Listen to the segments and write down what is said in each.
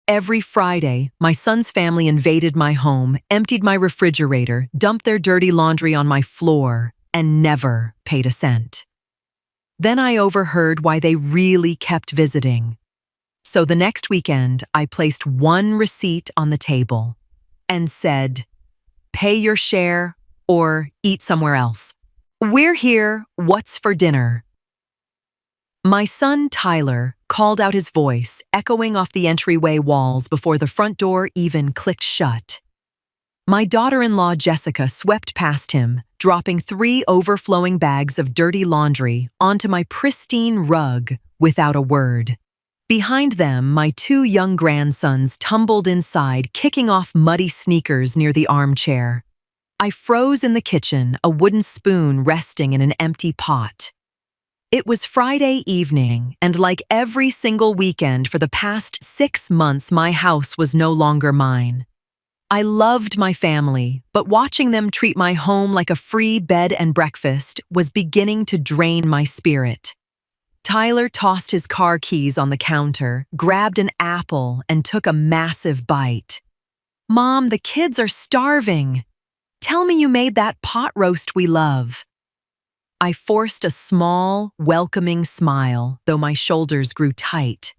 Every Friday, my son's family invaded my home, emptied my refrigerator, dumped their dirty laundry on my floor, and never paid a cent. Then I overheard why they really kept visiting. So the next weekend, I placed one receipt on the table and said, "Pay your share or eat somewhere else. We're here, what's for dinner?" My son, Tyler, called out, his voice echoing off the entryway walls before the front door even clicked shut. My daughter-in-law, Jessica, swept past him, dropping 3 overflowing bags of dirty laundry onto my pristine rug without a word. Behind them, my 2 young grandsons tumbled inside, kicking off muddy sneakers near the armchair. I froze in the kitchen, a wooden spoon resting in an empty pot. It was Friday evening, and like every single weekend for the past 6 months, my house was no longer mine. I loved my family, but watching them treat my home like a free bed and breakfast was beginning to drain my spirit. Tyler tossed his car keys on the counter, grabbed an apple, and took a massive bite. "Mom, the kids are starving. Tell me you made that pot roast we love." I forced a small, welcoming smile, though my shoulders grew tight.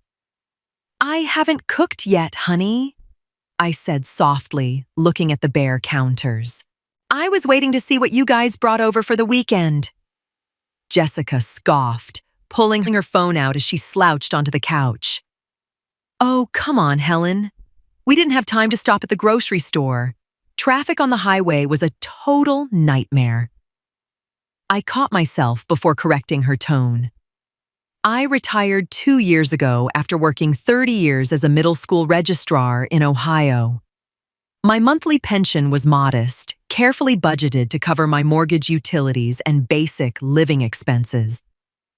"I haven't cooked yet, honey," I said softly, looking at the bare counters. "I was waiting to see what you guys brought over for the weekend." Jessica scoffed, pulling her phone out as she slouched onto the couch. "Oh, come on, Helen. We didn't have time to stop at the grocery store. Traffic on the highway was a total nightmare." I caught myself before correcting her tone. I retired 2 years ago after working 30 years as a middle school registrar in Ohio. My monthly pension was modest, carefully budgeted to cover my mortgage, utilities, and basic living expenses.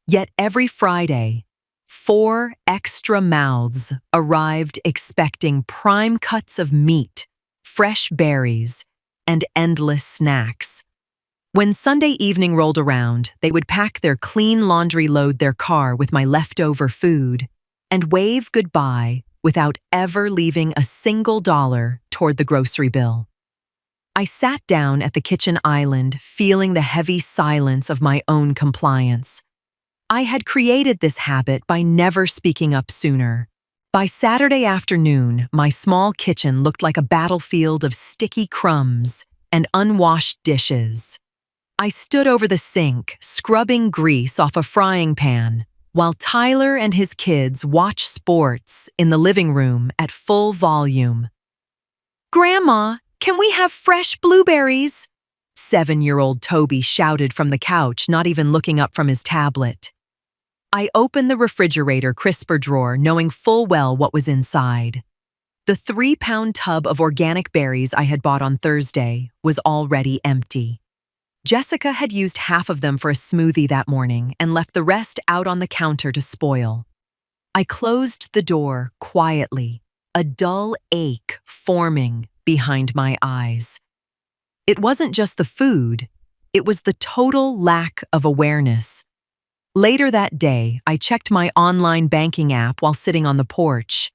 Yet every Friday, 4 extra mouths arrived expecting prime cuts of meat, fresh berries, and endless snacks. When Sunday evening rolled around, they would pack their clean laundry, load their car with my leftover food, and wave goodbye without ever leaving a single dollar toward the grocery bill. I sat down at the kitchen island, feeling the heavy silence of my own compliance. I had created this habit by never speaking up sooner. By Saturday afternoon, my small kitchen looked like a battlefield of sticky crumbs and unwashed dishes. I stood over the sink, scrubbing grease off a frying pan, while Tyler and his kids watched sports in the living room at full volume. "Grandma, can we have fresh blueberries?" 7-year-old Toby shouted from the couch, not even looking up from his tablet. I opened the refrigerator crisper drawer, knowing full well what was inside. The 3-pound tub of organic berries I had bought on Thursday was already empty. Jessica had used half of them for a smoothie that morning and left the rest out on the counter to spoil. I closed the door quietly, a dull ache forming behind my eyes. It wasn't just the food, it was the total lack of awareness. Later that day, I checked my online banking app while sitting on the porch.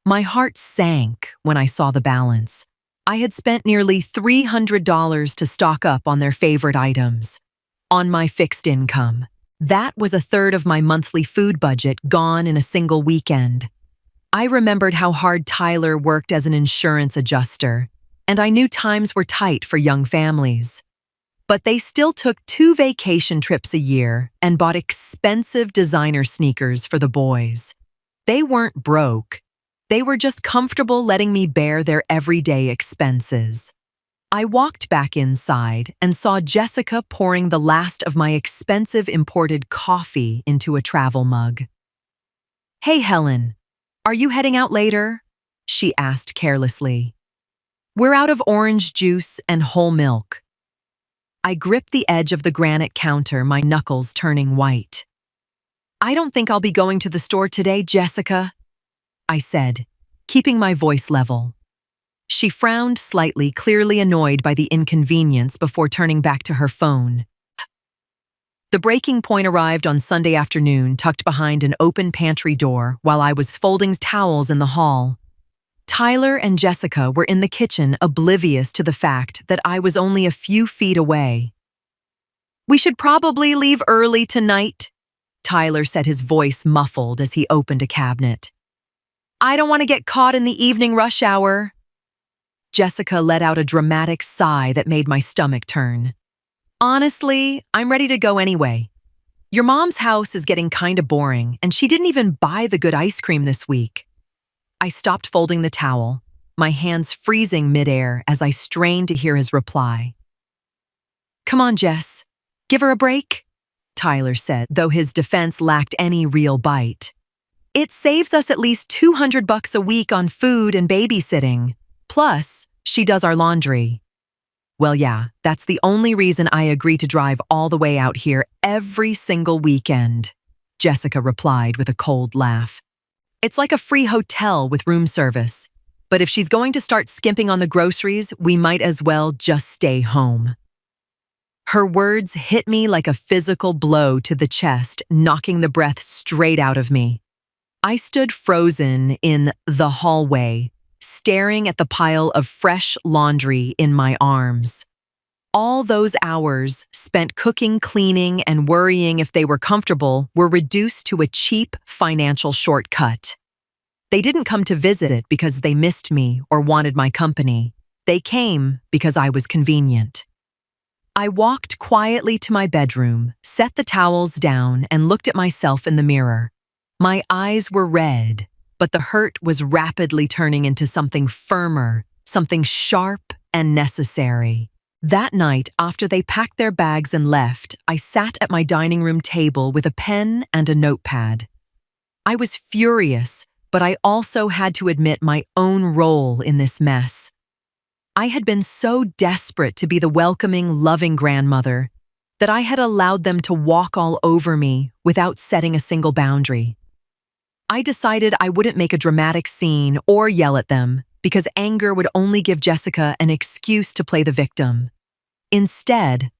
My heart sank when I saw the balance. I had spent nearly $300 to stock up on their favorite items. On my fixed income, that was a third of my monthly food budget gone in a single weekend. I remembered how hard Tyler worked as an insurance adjuster, and I knew times were tight for young families. But they still took 2 vacation trips a year and bought expensive designer sneakers for the boys. They weren't broke. They were just comfortable letting me bear their everyday expenses. I walked back inside and saw Jessica pouring the last of my expensive imported coffee into a travel mug. "Hey, Helen, are you heading out later?" she asked carelessly. "We're out of orange juice and whole milk." I gripped the edge of the granite counter, my knuckles turning white. "I don't think I'll be going to the store today, Jessica," I said, keeping my voice level. She frowned slightly, clearly annoyed by the inconvenience, before turning back to her phone. The breaking point arrived on Sunday afternoon, tucked behind an open pantry door while I was folding towels in the hall. Tyler and Jessica were in the kitchen, oblivious to the fact that I was only a few feet away. "We should probably leave early tonight," Tyler said, his voice muffled as he opened a cabinet. "I don't want to get caught in the evening rush hour." Jessica let out a dramatic sigh that made my stomach turn. "Honestly, I'm ready to go anyway. Your mom's house is getting kinda boring, and she didn't even buy the good ice cream this week." I stopped folding the towel, my hands freezing midair as I strained to hear his reply. "Come on, Jess. Give her a break," Tyler said, though his defense lacked any real bite. "It saves us at least $200 a week on food and babysitting. Plus, she does our laundry." "Well, yeah, that's the only reason I agree to drive all the way out here every single weekend," Jessica replied with a cold laugh. "It's like a free hotel with room service. But if she's going to start skimping on the groceries, we might as well just stay home." Her words hit me like a physical blow to the chest, knocking the breath straight out of me. I stood frozen in the hallway, staring at the pile of fresh laundry in my arms. All those hours spent cooking, cleaning, and worrying if they were comfortable were reduced to a cheap financial shortcut. They didn't come to visit it because they missed me or wanted my company. They came because I was convenient. I walked quietly to my bedroom, set the towels down, and looked at myself in the mirror. My eyes were red, but the hurt was rapidly turning into something firmer, something sharp and necessary. That night, after they packed their bags and left, I sat at my dining room table with a pen and a notepad. I was furious, but I also had to admit my own role in this mess. I had been so desperate to be the welcoming, loving grandmother that I had allowed them to walk all over me without setting a single boundary. I decided I wouldn't make a dramatic scene or yell at them because anger would only give Jessica an excuse to play the victim. Instead,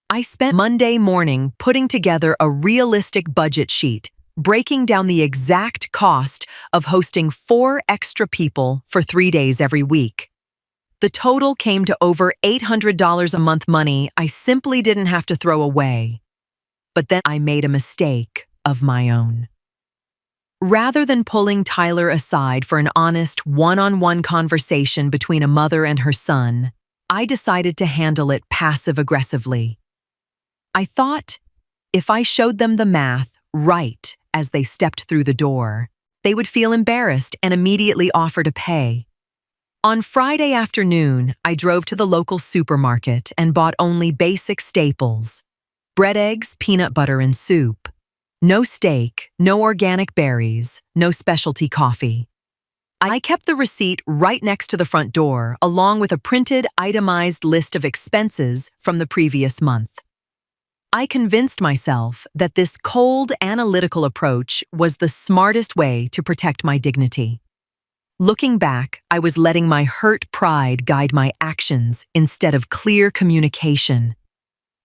I spent Monday morning putting together a realistic budget sheet, breaking down the exact cost of hosting 4 extra people for 3 days every week. The total came to over $800 a month, money I simply didn't have to throw away. But then I made a mistake of my own. Rather than pulling Tyler aside for an honest one-on-one conversation between a mother and her son, I decided to handle it passive-aggressively. I thought if I showed them the math right as they stepped through the door, they would feel embarrassed and immediately offer to pay. On Friday afternoon, I drove to the local supermarket and bought only basic staples: bread, eggs, peanut butter, and soup. No steak, no organic berries, no specialty coffee. I kept the receipt right next to the front door, along with a printed, itemized list of expenses from the previous month. I convinced myself that this cold, analytical approach was the smartest way to protect my dignity. Looking back, I was letting my hurt pride guide my actions instead of clear communication.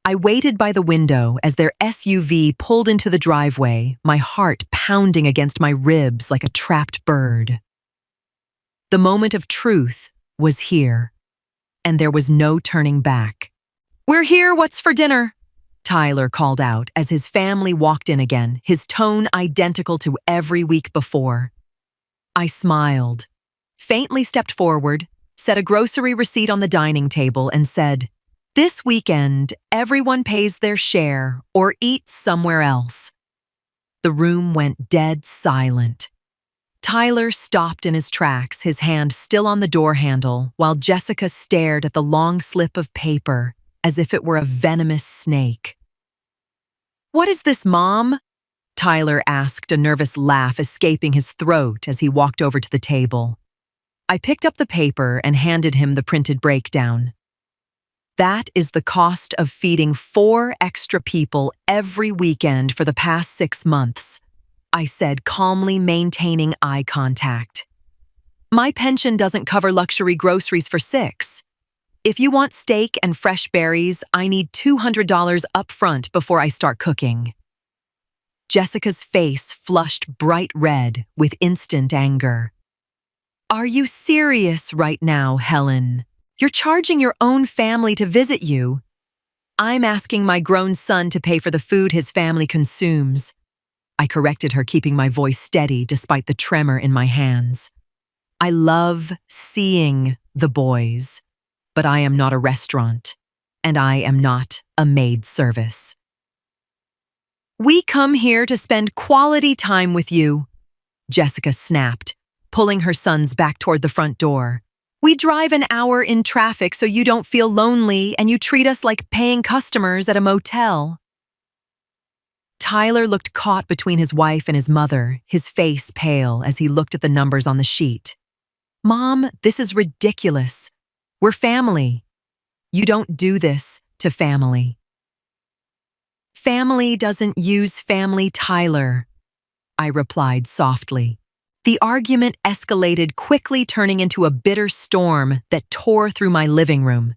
I waited by the window as their SUV pulled into the driveway, my heart pounding against my ribs like a trapped bird. The moment of truth was here, and there was no turning back. "We're here, what's for dinner?" Tyler called out as his family walked in again, his tone identical to every week before. I smiled, faintly stepped forward, set a grocery receipt on the dining table, and said, "This weekend, everyone pays their share or eats somewhere else." The room went dead silent. Tyler stopped in his tracks, his hand still on the door handle, while Jessica stared at the long slip of paper as if it were a venomous snake. "What is this, Mom?" Tyler asked, a nervous laugh escaping his throat as he walked over to the table. I picked up the paper and handed him the printed breakdown. "That is the cost of feeding 4 extra people every weekend for the past 6 months," I said, calmly maintaining eye contact. "My pension doesn't cover luxury groceries for 6. If you want steak and fresh berries, I need $200 up front before I start cooking." Jessica's face flushed bright red with instant anger. Are you serious right now, Helen? You're charging your own family to visit you. I'm asking my grown son to pay for the food his family consumes. I corrected her, keeping my voice steady despite the tremor in my hands. I love seeing the boys, but I am not a restaurant, and I am not a maid service. We come here to spend quality time with you, Jessica snapped, pulling her sons back toward the front door. We drive an hour in traffic so you don't feel lonely, and you treat us like paying customers at a motel. Tyler looked caught between his wife and his mother, his face pale as he looked at the numbers on the sheet. Mom, this is ridiculous. We're family. You don't do this to family. Family doesn't use family, Tyler, I replied softly. The argument escalated, quickly turning into a bitter storm that tore through my living room.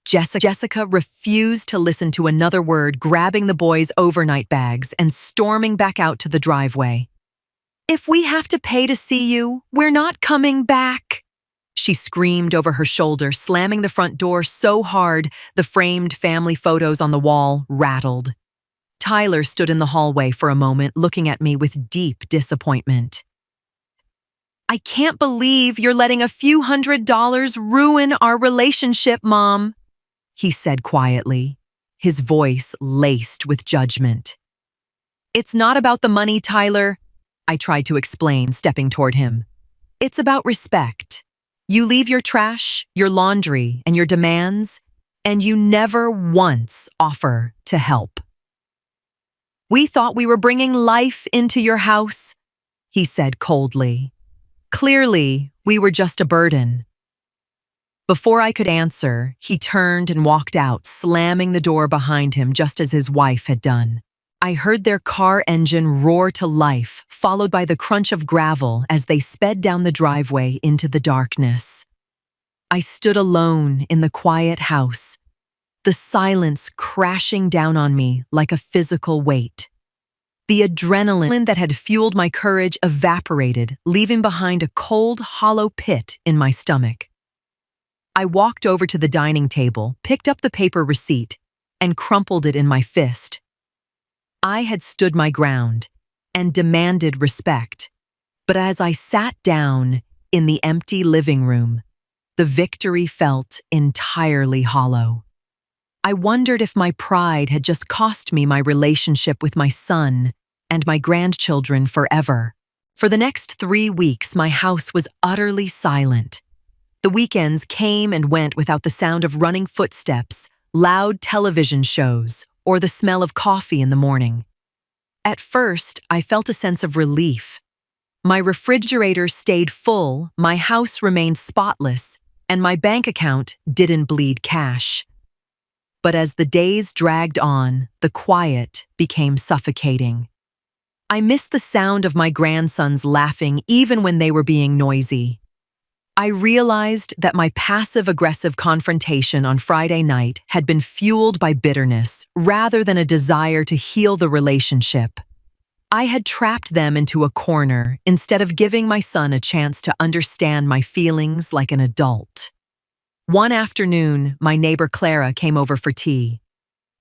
Jessica refused to listen to another word, grabbing the boys' overnight bags and storming back out to the driveway. If we have to pay to see you, we're not coming back, she screamed over her shoulder, slamming the front door so hard the framed family photos on the wall rattled. Tyler stood in the hallway for a moment, looking at me with deep disappointment. I can't believe you're letting a few $100s ruin our relationship, Mom, he said quietly, his voice laced with judgment. It's not about the money, Tyler, I tried to explain, stepping toward him. It's about respect. You leave your trash, your laundry, and your demands, and you never once offer to help. We thought we were bringing life into your house, he said coldly. Clearly, we were just a burden. Before I could answer, he turned and walked out, slamming the door behind him just as his wife had done. I heard their car engine roar to life, followed by the crunch of gravel as they sped down the driveway into the darkness. I stood alone in the quiet house, the silence crashing down on me like a physical weight. The adrenaline that had fueled my courage evaporated, leaving behind a cold, hollow pit in my stomach. I walked over to the dining table, picked up the paper receipt, and crumpled it in my fist. I had stood my ground and demanded respect, but as I sat down in the empty living room, the victory felt entirely hollow. I wondered if my pride had just cost me my relationship with my son and my grandchildren forever. For the next 3 weeks, my house was utterly silent. The weekends came and went without the sound of running footsteps, loud television shows, or the smell of coffee in the morning. At first, I felt a sense of relief. My refrigerator stayed full, my house remained spotless, and my bank account didn't bleed cash. But as the days dragged on, the quiet became suffocating. I missed the sound of my grandsons laughing even when they were being noisy. I realized that my passive-aggressive confrontation on Friday night had been fueled by bitterness rather than a desire to heal the relationship. I had trapped them into a corner instead of giving my son a chance to understand my feelings like an adult. One afternoon, my neighbor Clara came over for tea.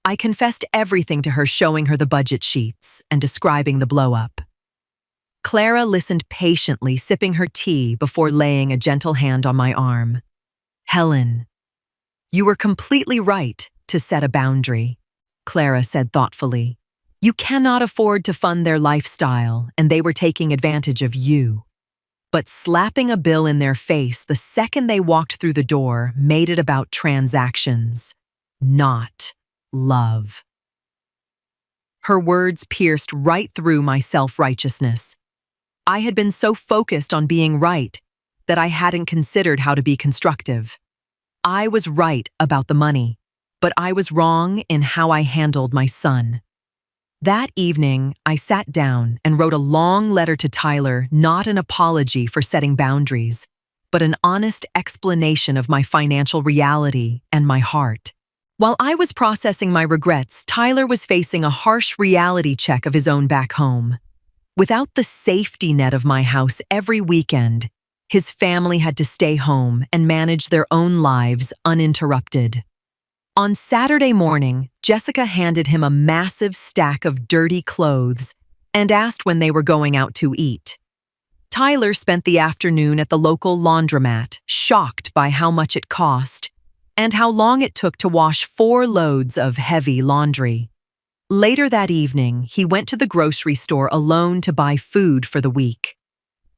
I confessed everything to her, showing her the budget sheets and describing the blow-up. Clara listened patiently, sipping her tea before laying a gentle hand on my arm. Helen, you were completely right to set a boundary, Clara said thoughtfully. You cannot afford to fund their lifestyle, and they were taking advantage of you. But slapping a bill in their face the second they walked through the door made it about transactions, not love. Her words pierced right through my self-righteousness. I had been so focused on being right that I hadn't considered how to be constructive. I was right about the money, but I was wrong in how I handled my son. That evening, I sat down and wrote a long letter to Tyler, not an apology for setting boundaries, but an honest explanation of my financial reality and my heart. While I was processing my regrets, Tyler was facing a harsh reality check of his own back home. Without the safety net of my house every weekend, his family had to stay home and manage their own lives uninterrupted. On Saturday morning, Jessica handed him a massive stack of dirty clothes and asked when they were going out to eat. Tyler spent the afternoon at the local laundromat, shocked by how much it cost and how long it took to wash 4 loads of heavy laundry. Later that evening, he went to the grocery store alone to buy food for the week.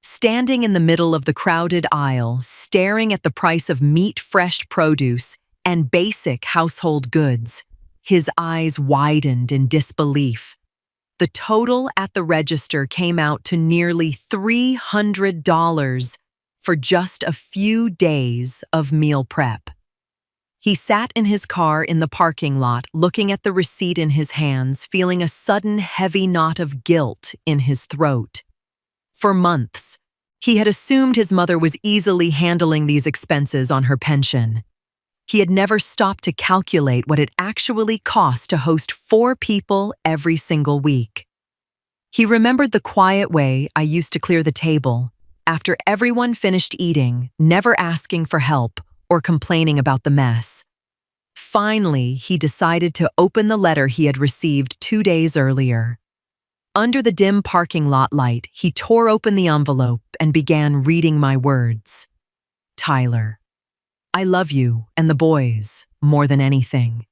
Standing in the middle of the crowded aisle, staring at the price of meat, fresh produce, and basic household goods, his eyes widened in disbelief. The total at the register came out to nearly $300 for just a few days of meal prep. He sat in his car in the parking lot, looking at the receipt in his hands, feeling a sudden heavy knot of guilt in his throat. For months, he had assumed his mother was easily handling these expenses on her pension. He had never stopped to calculate what it actually cost to host 4 people every single week. He remembered the quiet way I used to clear the table, after everyone finished eating, never asking for help or complaining about the mess. Finally, he decided to open the letter he had received 2 days earlier. Under the dim parking lot light, he tore open the envelope and began reading my words. Tyler, I love you and the boys more than anything.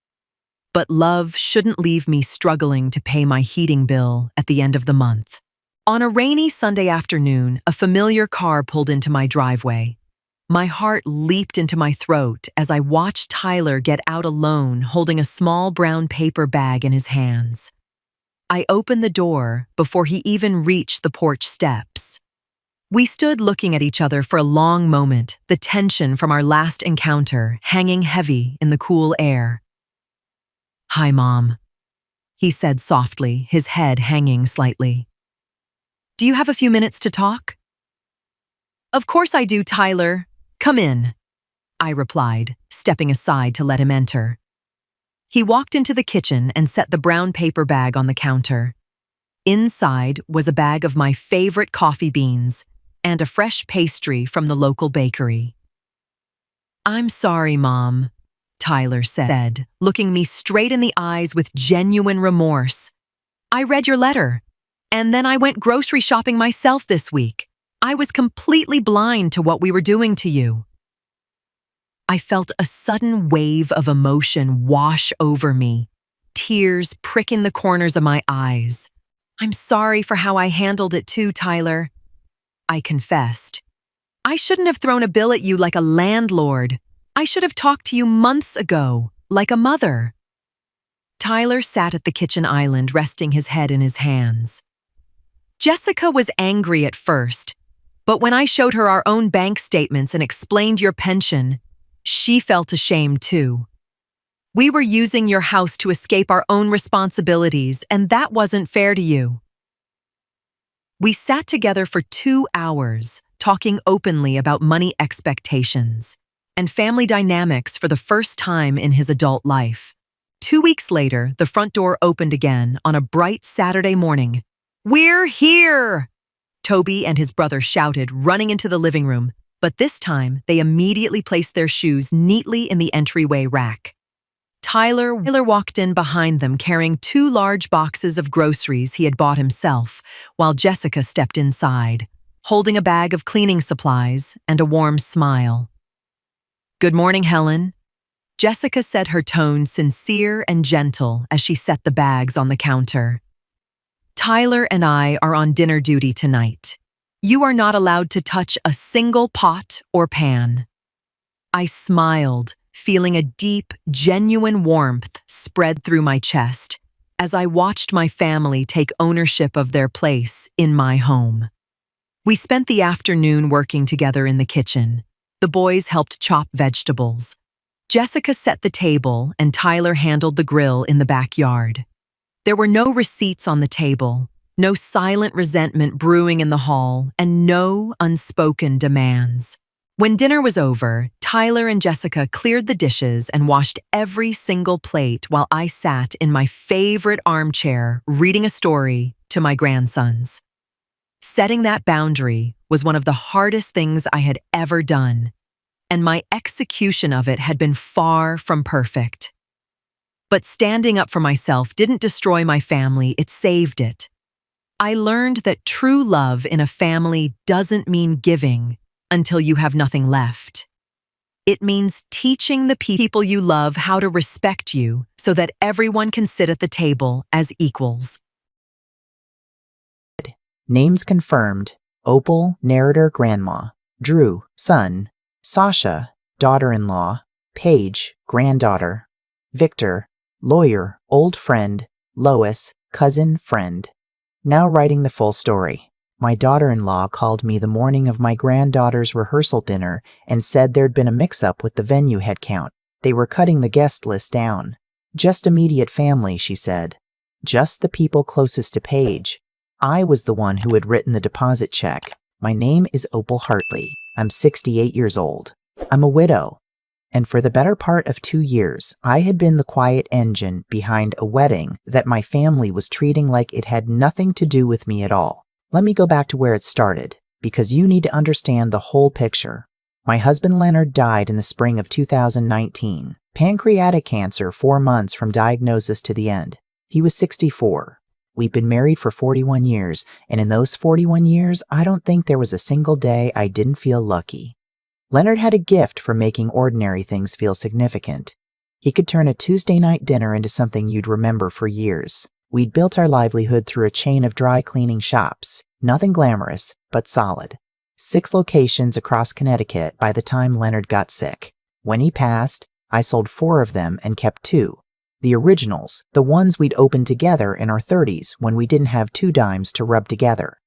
But love shouldn't leave me struggling to pay my heating bill at the end of the month. On a rainy Sunday afternoon, a familiar car pulled into my driveway. My heart leaped into my throat as I watched Tyler get out alone, holding a small brown paper bag in his hands. I opened the door before he even reached the porch steps. We stood looking at each other for a long moment, the tension from our last encounter hanging heavy in the cool air. "Hi, Mom," he said softly, his head hanging slightly. "Do you have a few minutes to talk?" "Of course I do, Tyler. Come in," I replied, stepping aside to let him enter. He walked into the kitchen and set the brown paper bag on the counter. Inside was a bag of my favorite coffee beans and a fresh pastry from the local bakery. "I'm sorry, Mom," Tyler said, looking me straight in the eyes with genuine remorse. "I read your letter, and then I went grocery shopping myself this week. I was completely blind to what we were doing to you." I felt a sudden wave of emotion wash over me, tears pricking the corners of my eyes. "I'm sorry for how I handled it too, Tyler," I confessed. "I shouldn't have thrown a bill at you like a landlord. I should have talked to you months ago, like a mother." Tyler sat at the kitchen island, resting his head in his hands. "Jessica was angry at first, but when I showed her our own bank statements and explained your pension, she felt ashamed too. We were using your house to escape our own responsibilities, and that wasn't fair to you." We sat together for 2 hours, talking openly about money expectations and family dynamics for the first time in his adult life. 2 weeks later, the front door opened again on a bright Saturday morning. "We're here!" Toby and his brother shouted, running into the living room, but this time they immediately placed their shoes neatly in the entryway rack. Tyler walked in behind them carrying 2 large boxes of groceries he had bought himself, while Jessica stepped inside, holding a bag of cleaning supplies and a warm smile. "Good morning, Helen," Jessica said, her tone sincere and gentle as she set the bags on the counter. "Tyler and I are on dinner duty tonight. You are not allowed to touch a single pot or pan." I smiled, feeling a deep, genuine warmth spread through my chest as I watched my family take ownership of their place in my home. We spent the afternoon working together in the kitchen. The boys helped chop vegetables. Jessica set the table and Tyler handled the grill in the backyard. There were no receipts on the table, no silent resentment brewing in the hall, and no unspoken demands. When dinner was over, Tyler and Jessica cleared the dishes and washed every single plate while I sat in my favorite armchair reading a story to my grandsons. Setting that boundary was one of the hardest things I had ever done, and my execution of it had been far from perfect. But standing up for myself didn't destroy my family, it saved it. I learned that true love in a family doesn't mean giving until you have nothing left. It means teaching the people you love how to respect you so that everyone can sit at the table as equals. Names confirmed: Opal, narrator grandma; Drew, son; Sasha, daughter-in-law; Paige, granddaughter; Victor, lawyer, old friend; Lois, cousin, friend. Now writing the full story. My daughter-in-law called me the morning of my granddaughter's rehearsal dinner and said there'd been a mix-up with the venue head count. They were cutting the guest list down. Just immediate family, she said. Just the people closest to Paige. I was the one who had written the deposit check. My name is Opal Hartley. I'm 68 years old. I'm a widow. And for the better part of 2 years, I had been the quiet engine behind a wedding that my family was treating like it had nothing to do with me at all. Let me go back to where it started, because you need to understand the whole picture. My husband Leonard died in the spring of 2019. Pancreatic cancer 4 months from diagnosis to the end. He was 64. We've been married for 41 years, and in those 41 years, I don't think there was a single day I didn't feel lucky. Leonard had a gift for making ordinary things feel significant. He could turn a Tuesday night dinner into something you'd remember for years. We'd built our livelihood through a chain of dry cleaning shops. Nothing glamorous, but solid. 6 locations across Connecticut by the time Leonard got sick. When he passed, I sold 4 of them and kept 2. The originals, the ones we'd opened together in our 30s when we didn't have 2 dimes to rub together.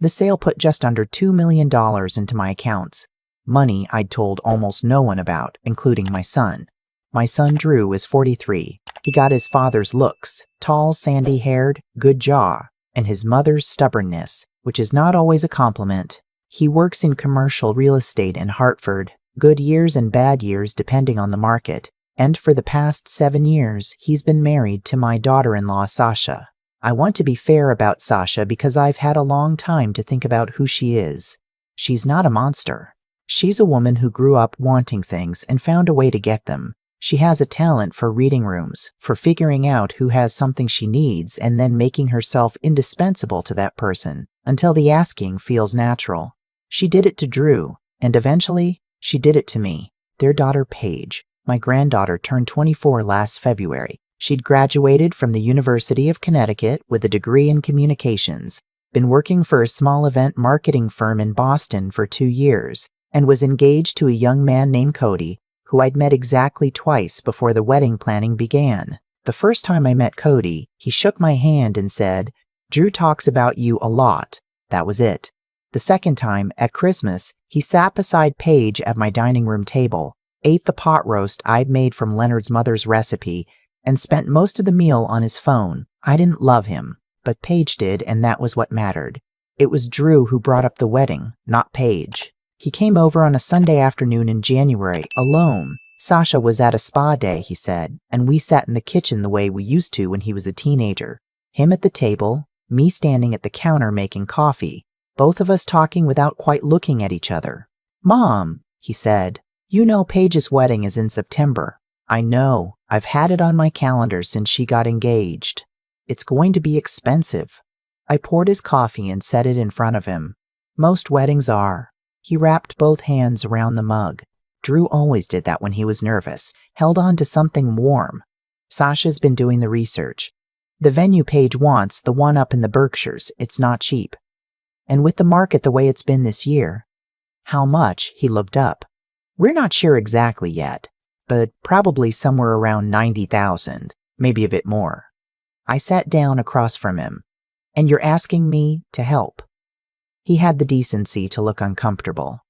The sale put just under $2 million into my accounts. Money I'd told almost no one about, including my son. My son Drew is 43. He got his father's looks, tall, sandy-haired, good jaw, and his mother's stubbornness, which is not always a compliment. He works in commercial real estate in Hartford, good years and bad years depending on the market, and for the past 7 years, he's been married to my daughter-in-law Sasha. I want to be fair about Sasha because I've had a long time to think about who she is. She's not a monster. She's a woman who grew up wanting things and found a way to get them. She has a talent for reading rooms, for figuring out who has something she needs and then making herself indispensable to that person until the asking feels natural. She did it to Drew, and eventually, she did it to me. Their daughter Paige, my granddaughter, turned 24 last February. She'd graduated from the University of Connecticut with a degree in communications, been working for a small event marketing firm in Boston for 2 years, and was engaged to a young man named Cody, who I'd met exactly twice before the wedding planning began. The first time I met Cody, he shook my hand and said, "Drew talks about you a lot." That was it. The second time, at Christmas, he sat beside Paige at my dining room table, ate the pot roast I'd made from Leonard's mother's recipe, and spent most of the meal on his phone. I didn't love him, but Paige did, and that was what mattered. It was Drew who brought up the wedding, not Paige. He came over on a Sunday afternoon in January, alone. Sasha was at a spa day, he said, and we sat in the kitchen the way we used to when he was a teenager. Him at the table, me standing at the counter making coffee, both of us talking without quite looking at each other. "Mom," he said, "you know Paige's wedding is in September." "I know. I've had it on my calendar since she got engaged. It's going to be expensive." I poured his coffee and set it in front of him. Most weddings are. He wrapped both hands around the mug. Drew always did that when he was nervous, held on to something warm. Sasha's been doing the research. The venue Paige wants, the one up in the Berkshires, it's not cheap. And with the market the way it's been this year. How much? He looked up. We're not sure exactly yet, but probably somewhere around 90,000, maybe a bit more. I sat down across from him. And you're asking me to help? He had the decency to look uncomfortable.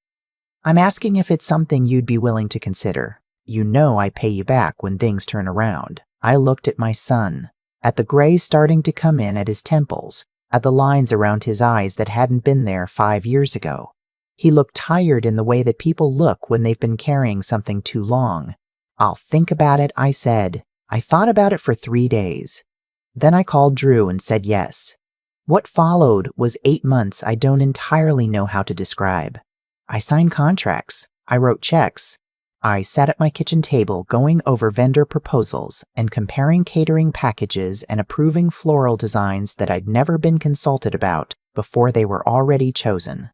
"I'm asking if it's something you'd be willing to consider. You know I pay you back when things turn around." I looked at my son, at the gray starting to come in at his temples, at the lines around his eyes that hadn't been there 5 years ago. He looked tired in the way that people look when they've been carrying something too long. "I'll think about it," I said. I thought about it for 3 days. Then I called Drew and said yes. What followed was 8 months I don't entirely know how to describe. I signed contracts. I wrote checks. I sat at my kitchen table going over vendor proposals and comparing catering packages and approving floral designs that I'd never been consulted about before they were already chosen.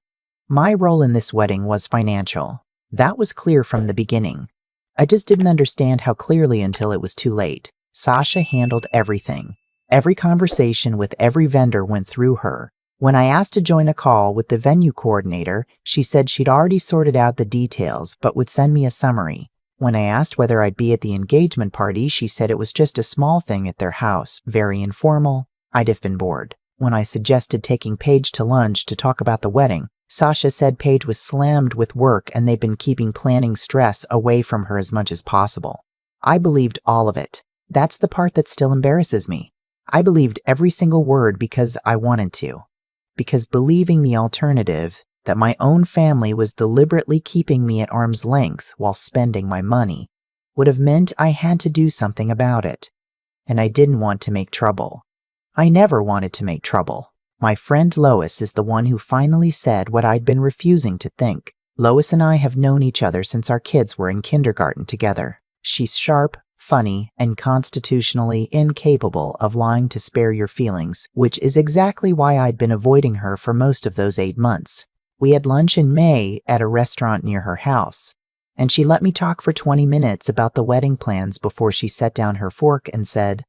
My role in this wedding was financial. That was clear from the beginning. I just didn't understand how clearly until it was too late. Sasha handled everything. Every conversation with every vendor went through her. When I asked to join a call with the venue coordinator, she said she'd already sorted out the details but would send me a summary. When I asked whether I'd be at the engagement party, she said it was just a small thing at their house, very informal. I'd have been bored. When I suggested taking Paige to lunch to talk about the wedding, Sasha said Paige was slammed with work and they'd been keeping planning stress away from her as much as possible. I believed all of it. That's the part that still embarrasses me. I believed every single word because I wanted to. Because believing the alternative, that my own family was deliberately keeping me at arm's length while spending my money, would have meant I had to do something about it. And I didn't want to make trouble. I never wanted to make trouble. My friend Lois is the one who finally said what I'd been refusing to think. Lois and I have known each other since our kids were in kindergarten together. She's sharp, funny, and constitutionally incapable of lying to spare your feelings, which is exactly why I'd been avoiding her for most of those 8 months. We had lunch in May at a restaurant near her house, and she let me talk for 20 minutes about the wedding plans before she set down her fork and said,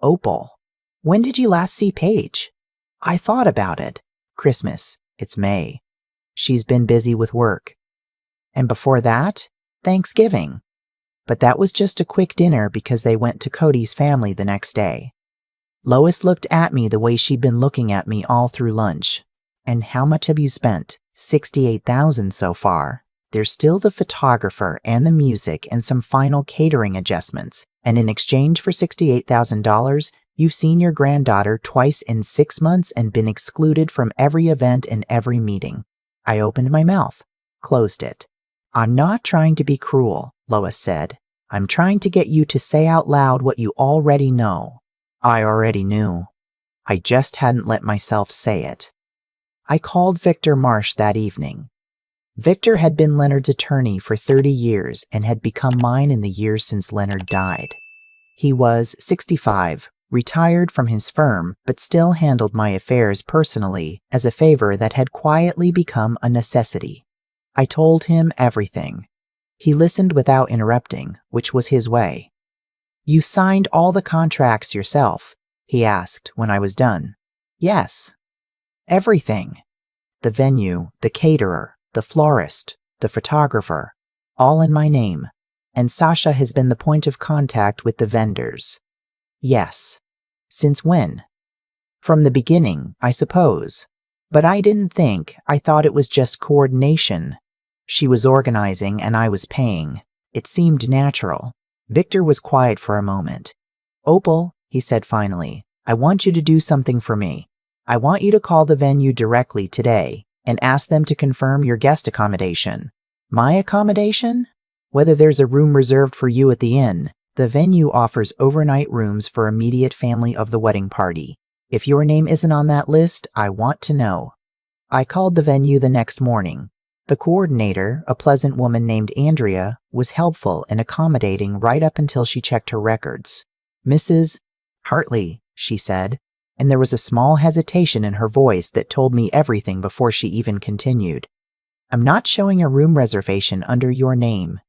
"Opal, when did you last see Paige?" I thought about it. Christmas. It's May. She's been busy with work. And before that, Thanksgiving. But that was just a quick dinner because they went to Cody's family the next day. Lois looked at me the way she'd been looking at me all through lunch. "And how much have you spent?" $68,000 so far. There's still the photographer and the music and some final catering adjustments. And in exchange for $68,000, you've seen your granddaughter twice in 6 months and been excluded from every event and every meeting. I opened my mouth, closed it. "I'm not trying to be cruel," Lois said. "I'm trying to get you to say out loud what you already know." I already knew. I just hadn't let myself say it. I called Victor Marsh that evening. Victor had been Leonard's attorney for 30 years and had become mine in the years since Leonard died. He was 65, retired from his firm, but still handled my affairs personally as a favor that had quietly become a necessity. I told him everything. He listened without interrupting, which was his way. "You signed all the contracts yourself?" he asked when I was done. "Yes." "Everything. The venue, the caterer, the florist, the photographer, all in my name. And Sasha has been the point of contact with the vendors." "Yes." "Since when?" "From the beginning, I suppose. But I didn't think. I thought it was just coordination. She was organizing and I was paying. It seemed natural." Victor was quiet for a moment. "Opal," he said finally, "I want you to do something for me. I want you to call the venue directly today and ask them to confirm your guest accommodation." "My accommodation?" "Whether there's a room reserved for you at the inn. The venue offers overnight rooms for immediate family of the wedding party. If your name isn't on that list, I want to know." I called the venue the next morning. The coordinator, a pleasant woman named Andrea, was helpful and accommodating right up until she checked her records. "Mrs. Hartley," she said, and there was a small hesitation in her voice that told me everything before she even continued. "I'm not showing a room reservation under your name.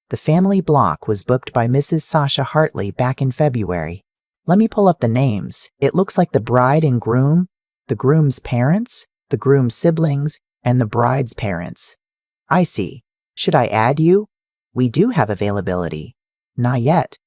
The family block was booked by Mrs. Sasha Hartley back in February. Let me pull up the names. It looks like the bride and groom, the groom's parents, the groom's siblings, and the bride's parents." "I see. Should I add you?" "We do have availability." "Not yet."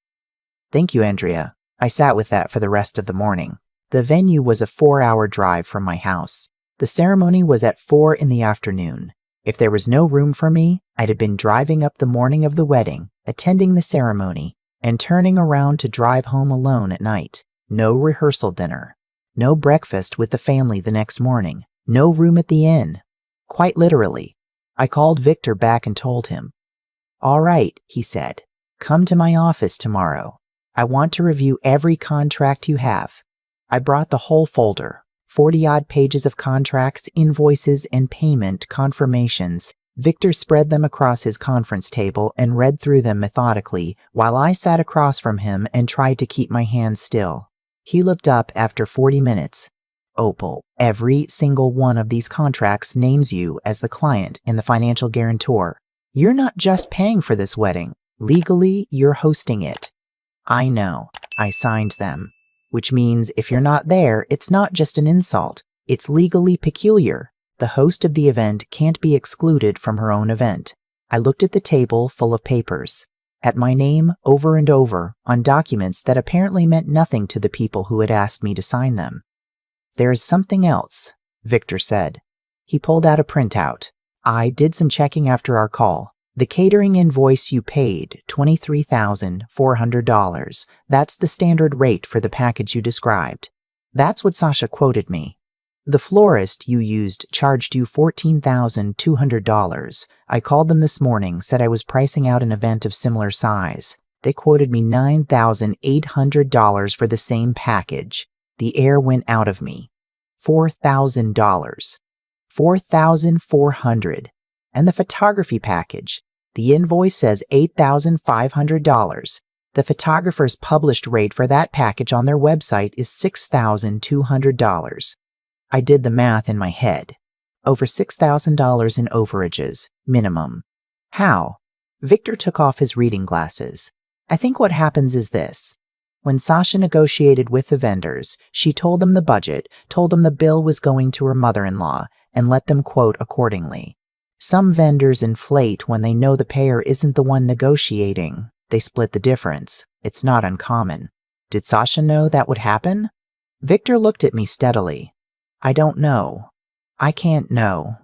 "Thank you, Andrea." I sat with that for the rest of the morning. The venue was a 4-hour drive from my house. The ceremony was at 4 in the afternoon. If there was no room for me, I'd have been driving up the morning of the wedding, attending the ceremony, and turning around to drive home alone at night. No rehearsal dinner. No breakfast with the family the next morning. No room at the inn. Quite literally. I called Victor back and told him. "All right," he said. "Come to my office tomorrow. I want to review every contract you have." I brought the whole folder. 40-odd pages of contracts, invoices, and payment confirmations. Victor spread them across his conference table and read through them methodically, while I sat across from him and tried to keep my hands still. He looked up after 40 minutes. Opal, every single one of these contracts names you as the client and the financial guarantor. You're not just paying for this wedding. Legally, you're hosting it. I know. I signed them. Which means if you're not there, it's not just an insult. It's legally peculiar. The host of the event can't be excluded from her own event. I looked at the table full of papers, at my name over and over on documents that apparently meant nothing to the people who had asked me to sign them. There is something else, Victor said. He pulled out a printout. I did some checking after our call. The catering invoice you paid, $23,400. That's the standard rate for the package you described. That's what Sasha quoted me. The florist you used charged you $14,200. I called them this morning, said I was pricing out an event of similar size. They quoted me $9,800 for the same package. The air went out of me. $4,000. $4,400. And the photography package. The invoice says $8,500. The photographer's published rate for that package on their website is $6,200. I did the math in my head. Over $6,000 in overages, minimum. How? Victor took off his reading glasses. I think what happens is this. When Sasha negotiated with the vendors, she told them the budget, told them the bill was going to her mother-in-law, and let them quote accordingly. Some vendors inflate when they know the payer isn't the one negotiating. They split the difference. It's not uncommon. Did Sasha know that would happen? Victor looked at me steadily. I don't know. I can't know.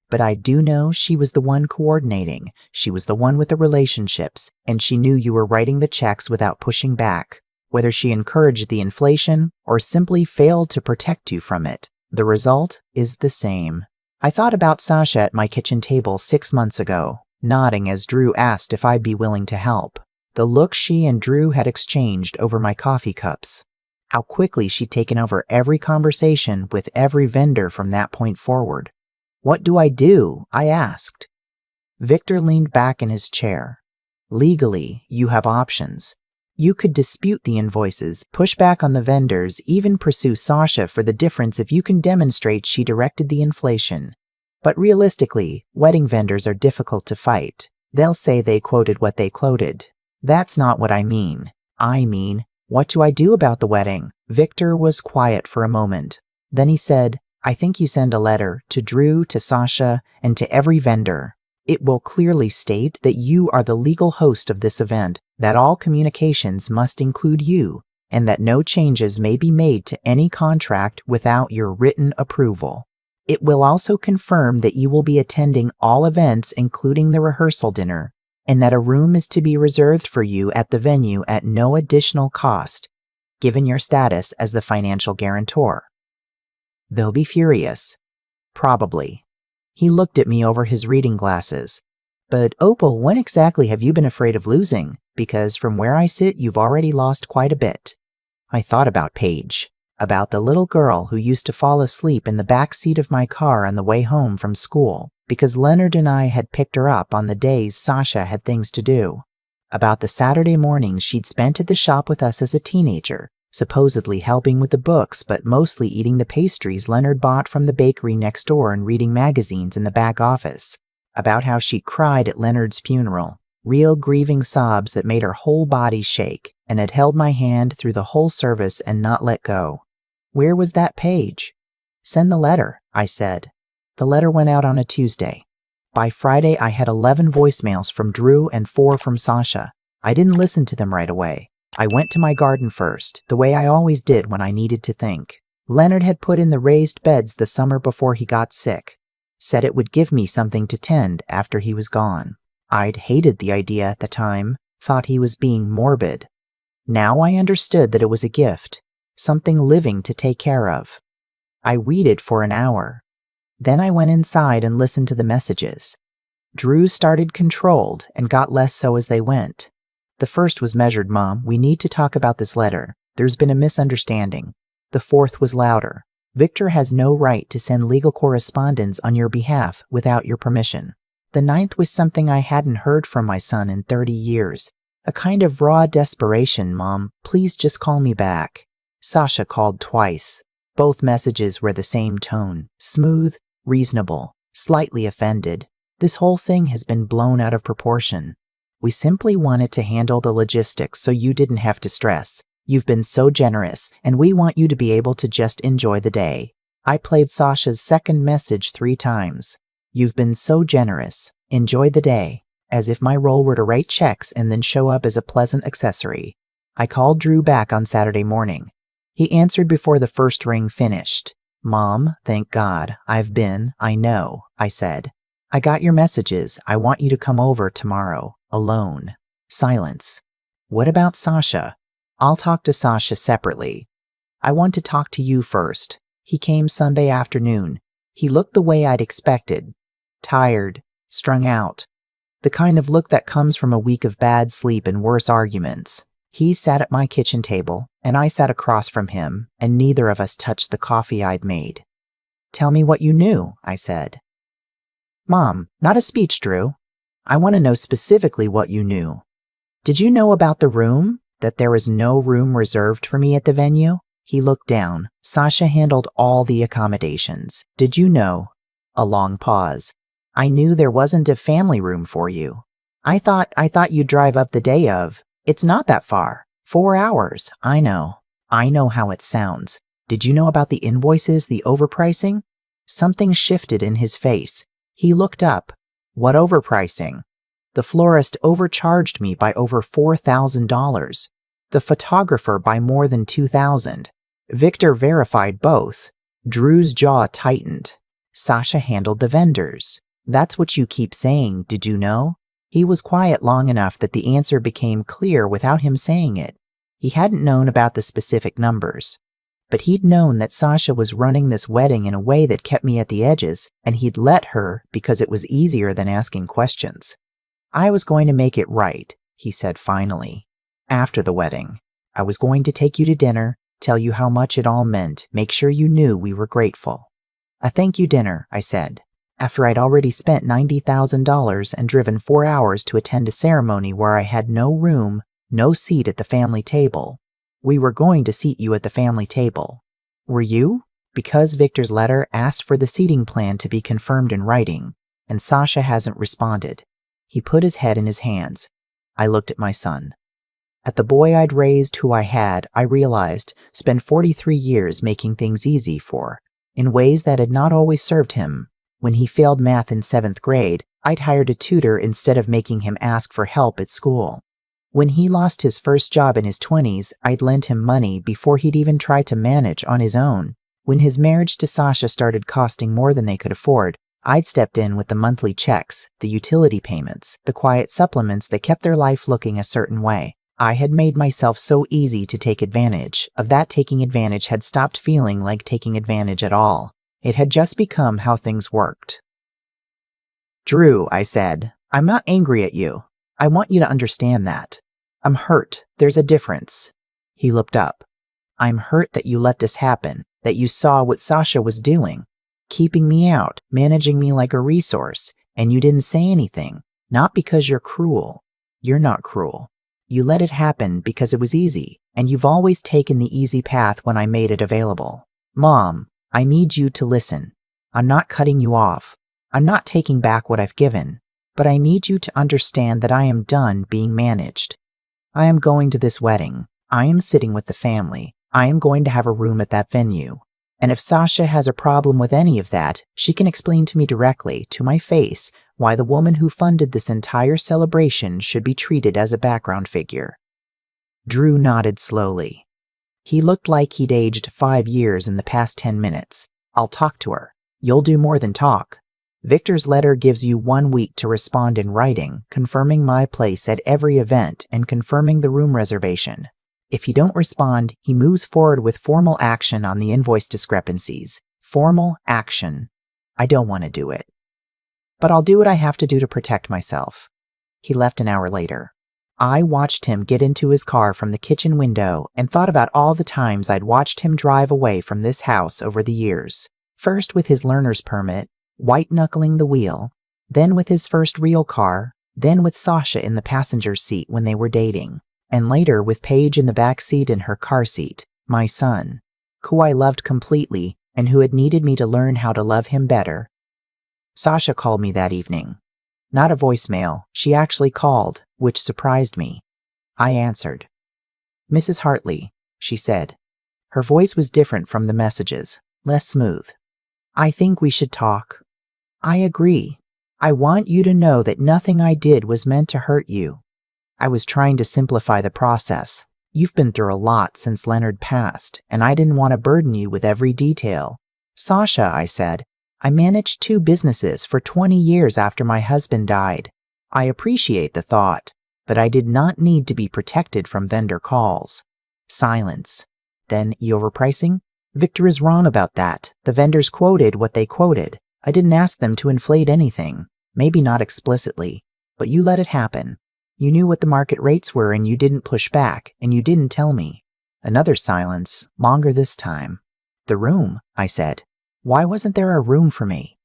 But I do know she was the one coordinating. She was the one with the relationships, and she knew you were writing the checks without pushing back. Whether she encouraged the inflation or simply failed to protect you from it, the result is the same. I thought about Sasha at my kitchen table 6 months ago, nodding as Drew asked if I'd be willing to help. The look she and Drew had exchanged over my coffee cups. How quickly she'd taken over every conversation with every vendor from that point forward. What do? I asked. Victor leaned back in his chair. Legally, you have options. You could dispute the invoices, push back on the vendors, even pursue Sasha for the difference if you can demonstrate she directed the inflation. But realistically, wedding vendors are difficult to fight. They'll say they quoted what they quoted. That's not what I mean. I mean, what do I do about the wedding? Victor was quiet for a moment. Then he said, I think you send a letter to Drew, to Sasha, and to every vendor. It will clearly state that you are the legal host of this event, that all communications must include you, and that no changes may be made to any contract without your written approval. It will also confirm that you will be attending all events including the rehearsal dinner, and that a room is to be reserved for you at the venue at no additional cost, given your status as the financial guarantor. They'll be furious. Probably. He looked at me over his reading glasses. But Opal, when exactly have you been afraid of losing? Because from where I sit, you've already lost quite a bit. I thought about Paige, about the little girl who used to fall asleep in the back seat of my car on the way home from school, because Leonard and I had picked her up on the days Sasha had things to do. About the Saturday mornings she'd spent at the shop with us as a teenager, supposedly helping with the books but mostly eating the pastries Leonard bought from the bakery next door and reading magazines in the back office. About how she cried at Leonard's funeral, real grieving sobs that made her whole body shake, and had held my hand through the whole service and not let go. Where was that page? Send the letter, I said. The letter went out on a Tuesday. By Friday, I had 11 voicemails from Drew and 4 from Sasha. I didn't listen to them right away. I went to my garden first, the way I always did when I needed to think. Leonard had put in the raised beds the summer before he got sick. Said it would give me something to tend after he was gone. I'd hated the idea at the time, thought he was being morbid. Now I understood that it was a gift, something living to take care of. I weeded for an hour. Then I went inside and listened to the messages. Drew started controlled and got less so as they went. The first was measured, Mom. We need to talk about this letter. There's been a misunderstanding. The fourth was louder. Victor has no right to send legal correspondence on your behalf without your permission. The ninth was something I hadn't heard from my son in 30 years. A kind of raw desperation, Mom. Please just call me back. Sasha called twice. Both messages were the same tone. Smooth, reasonable, slightly offended. This whole thing has been blown out of proportion. We simply wanted to handle the logistics so you didn't have to stress. You've been so generous, and we want you to be able to just enjoy the day. I played Sasha's second message 3 times. You've been so generous. Enjoy the day. As if my role were to write checks and then show up as a pleasant accessory. I called Drew back on Saturday morning. He answered before the first ring finished. Mom, thank God. I know, I said. I got your messages. I want you to come over tomorrow. Alone. Silence. What about Sasha? I'll talk to Sasha separately. I want to talk to you first. He came Sunday afternoon. He looked the way I'd expected. Tired. Strung out. The kind of look that comes from a week of bad sleep and worse arguments. He sat at my kitchen table, and I sat across from him, and neither of us touched the coffee I'd made. Tell me what you knew, I said. Mom, not a speech, Drew. I want to know specifically what you knew. Did you know about the room? That there was no room reserved for me at the venue? He looked down. Sasha handled all the accommodations. Did you know? A long pause. I knew there wasn't a family room for you. I thought you'd drive up the day of. It's not that far. 4 hours. I know. I know how it sounds. Did you know about the invoices, the overpricing? Something shifted in his face. He looked up. What overpricing? The florist overcharged me by over $4,000. The photographer by more than $2,000. Victor verified both. Drew's jaw tightened. Sasha handled the vendors. That's what you keep saying, did you know? He was quiet long enough that the answer became clear without him saying it. He hadn't known about the specific numbers. But he'd known that Sasha was running this wedding in a way that kept me at the edges, and he'd let her because it was easier than asking questions. I was going to make it right, he said finally. After the wedding. I was going to take you to dinner, tell you how much it all meant, make sure you knew we were grateful. A thank you dinner, I said, after I'd already spent $90,000 and driven 4 hours to attend a ceremony where I had no room, no seat at the family table. We were going to seat you at the family table. Were you? Because Victor's letter asked for the seating plan to be confirmed in writing, and Sasha hasn't responded. He put his head in his hands. I looked at my son. At the boy I'd raised, who I realized, spent 43 years making things easy for, in ways that had not always served him. When he failed math in 7th grade, I'd hired a tutor instead of making him ask for help at school. When he lost his first job in his 20s, I'd lent him money before he'd even tried to manage on his own. When his marriage to Sasha started costing more than they could afford, I'd stepped in with the monthly checks, the utility payments, the quiet supplements that kept their life looking a certain way. I had made myself so easy to take advantage. Of that taking advantage had stopped feeling like taking advantage at all. It had just become how things worked. Drew, I said, I'm not angry at you. I want you to understand that. I'm hurt. There's a difference. He looked up. I'm hurt that you let this happen, that you saw what Sasha was doing, keeping me out, managing me like a resource, and you didn't say anything. Not because you're cruel. You're not cruel. You let it happen because it was easy, and you've always taken the easy path when I made it available. Mom, I need you to listen. I'm not cutting you off. I'm not taking back what I've given, but I need you to understand that I am done being managed. I am going to this wedding. I am sitting with the family. I am going to have a room at that venue. And if Sasha has a problem with any of that, she can explain to me directly, to my face, why the woman who funded this entire celebration should be treated as a background figure. Drew nodded slowly. He looked like he'd aged 5 years in the past 10 minutes. I'll talk to her. You'll do more than talk. Victor's letter gives you 1 week to respond in writing, confirming my place at every event and confirming the room reservation. If you don't respond, he moves forward with formal action on the invoice discrepancies. Formal action. I don't want to do it. But I'll do what I have to do to protect myself. He left an hour later. I watched him get into his car from the kitchen window and thought about all the times I'd watched him drive away from this house over the years. First with his learner's permit, white-knuckling the wheel, then with his first real car, then with Sasha in the passenger's seat when they were dating, and later with Paige in the back seat in her car seat, my son, who I loved completely and who had needed me to learn how to love him better. Sasha called me that evening. Not a voicemail, she actually called, which surprised me. I answered. "Mrs. Hartley," she said. Her voice was different from the messages, less smooth. "I think we should talk." "I agree. I want you to know that nothing I did was meant to hurt you." I was trying to simplify the process. You've been through a lot since Leonard passed, and I didn't want to burden you with every detail. "Sasha," I said, "I managed 2 businesses for 20 years after my husband died. I appreciate the thought, but I did not need to be protected from vendor calls." Silence. "Then overpricing?" "Victor is wrong about that. The vendors quoted what they quoted. I didn't ask them to inflate anything. Maybe not explicitly, but you let it happen. You knew what the market rates were and you didn't push back, and you didn't tell me." Another silence, longer this time. "The room," I said. "Why wasn't there a room for me?"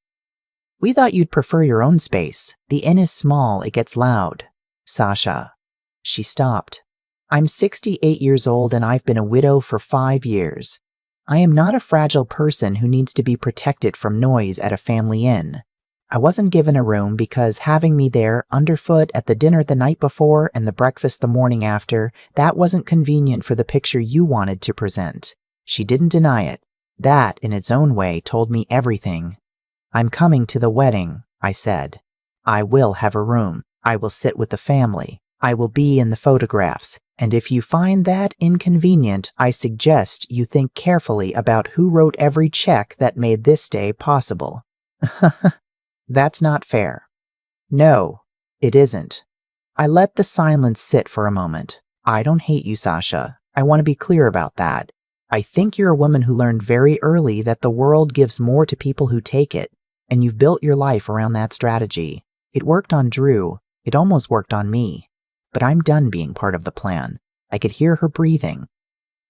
"We thought you'd prefer your own space. The inn is small, it gets loud." "Sasha." She stopped. "I'm 68 years old and I've been a widow for 5 years. I am not a fragile person who needs to be protected from noise at a family inn. I wasn't given a room because having me there underfoot at the dinner the night before and the breakfast the morning after, that wasn't convenient for the picture you wanted to present." She didn't deny it. That, in its own way, told me everything. "I'm coming to the wedding," I said. "I will have a room. I will sit with the family. I will be in the photographs. And if you find that inconvenient, I suggest you think carefully about who wrote every check that made this day possible." "That's not fair." "No, it isn't." I let the silence sit for a moment. "I don't hate you, Sasha. I want to be clear about that. I think you're a woman who learned very early that the world gives more to people who take it, and you've built your life around that strategy. It worked on Drew. It almost worked on me. But I'm done being part of the plan." I could hear her breathing.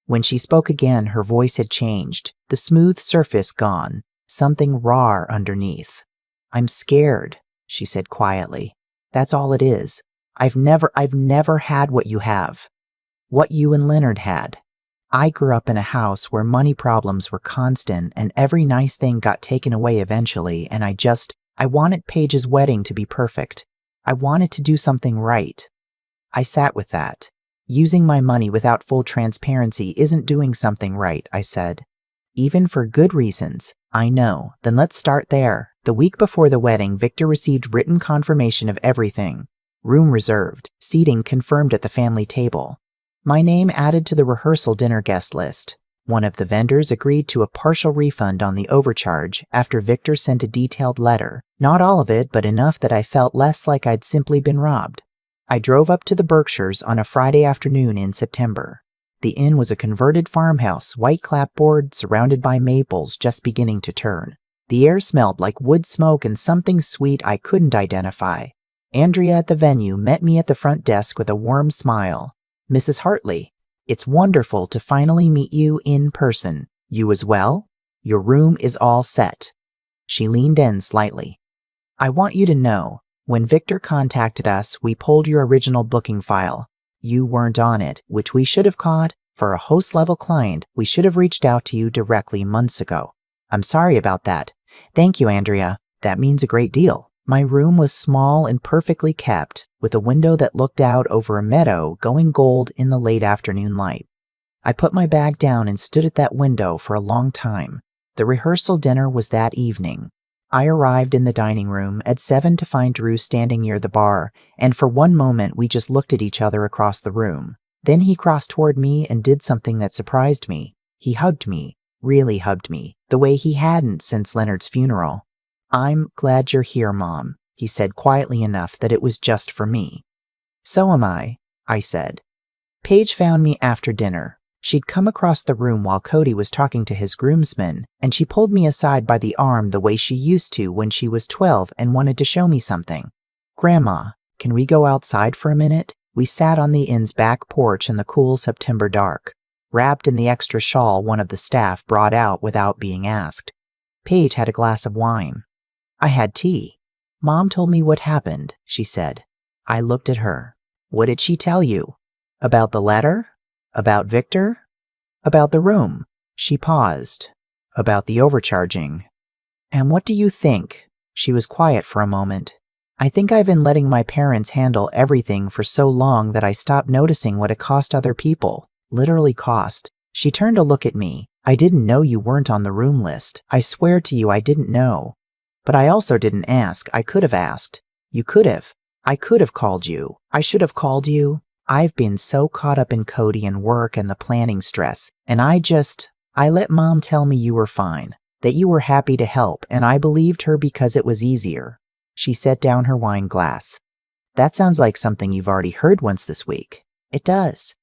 When she spoke again, her voice had changed, the smooth surface gone, something raw underneath. "I'm scared," she said quietly. "That's all it is. I've never had what you have. What you and Leonard had. I grew up in a house where money problems were constant and every nice thing got taken away eventually, and I wanted Paige's wedding to be perfect. I wanted to do something right. I sat with that. Using my money without full transparency isn't doing something right," I said. "Even for good reasons." "I know. Then let's start there." The week before the wedding, Victor received written confirmation of everything. Room reserved. Seating confirmed at the family table. My name added to the rehearsal dinner guest list. One of the vendors agreed to a partial refund on the overcharge after Victor sent a detailed letter. Not all of it, but enough that I felt less like I'd simply been robbed. I drove up to the Berkshires on a Friday afternoon in September. The inn was a converted farmhouse, white clapboard, surrounded by maples just beginning to turn. The air smelled like wood smoke and something sweet I couldn't identify. Andrea at the venue met me at the front desk with a warm smile. "Mrs. Hartley, it's wonderful to finally meet you in person. You as well? Your room is all set." She leaned in slightly. "I want you to know, when Victor contacted us, we pulled your original booking file. You weren't on it, which we should have caught. For a host-level client, we should have reached out to you directly months ago. I'm sorry about that." "Thank you, Andrea. That means a great deal." My room was small and perfectly kept, with a window that looked out over a meadow going gold in the late afternoon light. I put my bag down and stood at that window for a long time. The rehearsal dinner was that evening. I arrived in the dining room at 7 to find Drew standing near the bar, and for one moment we just looked at each other across the room. Then he crossed toward me and did something that surprised me. He hugged me, really hugged me, the way he hadn't since Leonard's funeral. "I'm glad you're here, Mom," he said quietly enough that it was just for me. "So am I said. Paige found me after dinner. She'd come across the room while Cody was talking to his groomsmen, and she pulled me aside by the arm the way she used to when she was 12 and wanted to show me something. "Grandma, can we go outside for a minute?" We sat on the inn's back porch in the cool September dark, wrapped in the extra shawl one of the staff brought out without being asked. Paige had a glass of wine. I had tea. Mom told me what happened, she said. I looked at her. What did she tell you? About the letter? About Victor? About the room? She paused. About the overcharging. And what do you think? She was quiet for a moment. I think I've been letting my parents handle everything for so long that I stopped noticing what it cost other people. Literally cost. She turned to look at me. I didn't know you weren't on the room list. I swear to you I didn't know. But I also didn't ask. I could have asked. You could have. I could have called you. I should have called you. I've been so caught up in Cody and work and the planning stress, and I let Mom tell me you were fine, that you were happy to help, and I believed her because it was easier. She set down her wine glass. That sounds like something you've already heard once this week. It does.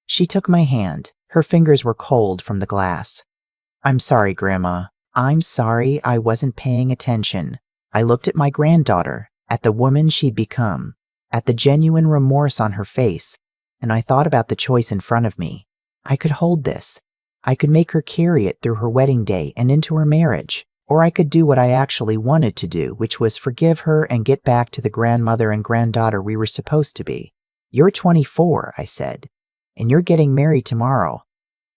She took my hand. Her fingers were cold from the glass. I'm sorry, Grandma. I'm sorry I wasn't paying attention. I looked at my granddaughter, at the woman she'd become, at the genuine remorse on her face, and I thought about the choice in front of me. I could hold this. I could make her carry it through her wedding day and into her marriage, or I could do what I actually wanted to do, which was forgive her and get back to the grandmother and granddaughter we were supposed to be. You're 24, I said, and you're getting married tomorrow.